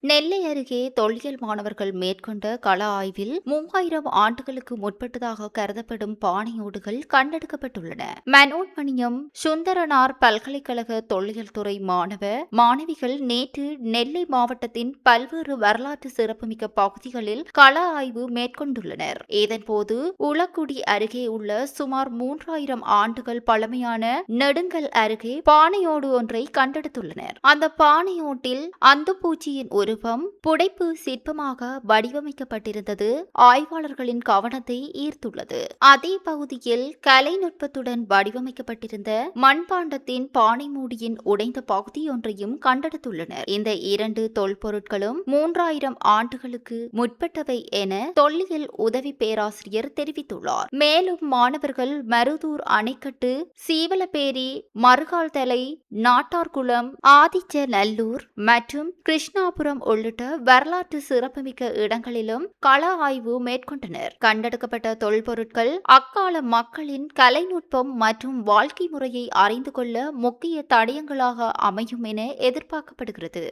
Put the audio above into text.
நெல்லை அருகே தொல்லியல் மாணவர்கள் மேற்கொண்ட கள ஆய்வில் 3000 ஆண்டுகளுக்கு முற்பட்டதாக கருதப்படும் பானையோடுகள் கண்டெடுக்கப்பட்டுள்ளன. மனோன்மணியம் சுந்தரனார் பல்கலைக்கழக தொல்லியல் துறை மாணவிகள் நேற்று நெல்லை மாவட்டத்தின் பல்வேறு வரலாற்று சிறப்புமிக்க பகுதிகளில் கள ஆய்வு மேற்கொண்டுள்ளனர். இதன்போது உளக்குடி அருகே உள்ள சுமார் 3000 ஆண்டுகள் பழமையான நெடுங்கல் அருகே பானையோடு ஒன்றை கண்டெடுத்துள்ளனர். அந்த பானையோட்டில் அந்துப்பூச்சியின் உருவம் புடைப்பு சிற்பமாக வடிவமைக்கப்பட்டிருந்தது ஆய்வாளர்களின் கவனத்தை ஈர்த்துள்ளது. அதே பகுதியில் கலைநுட்பத்துடன் வடிவமைக்கப்பட்டிருந்த மண்பாண்டத்தின் பானை மூடியின் உடைந்த பகுதியொன்றையும் கண்டெடுத்துள்ளனர். இந்த இரண்டு தொல்பொருட்களும் 3000 ஆண்டுகளுக்கு முற்பட்டவை என தொல்லியல் உதவி பேராசிரியர் தெரிவித்துள்ளார். மேலும் மாணவர்கள் மருதூர் அணைக்கட்டு, சீவலப்பேரி, மருகால்தலை, நாட்டார்குளம், ஆதிச்சநல்லூர் மற்றும் கிருஷ்ணாபுரம் உள்ளிட்ட வரலாற்று சிறப்புமிக்க இடங்களிலும் கள ஆய்வு மேற்கொண்டனர். கண்டெடுக்கப்பட்ட தொல்பொருட்கள் அக்கால மக்களின் கலைநுட்பம் மற்றும் வாழ்க்கை முறையை அறிந்து கொள்ள முக்கிய தடயங்களாக அமையும் என எதிர்பார்க்கப்படுகிறது.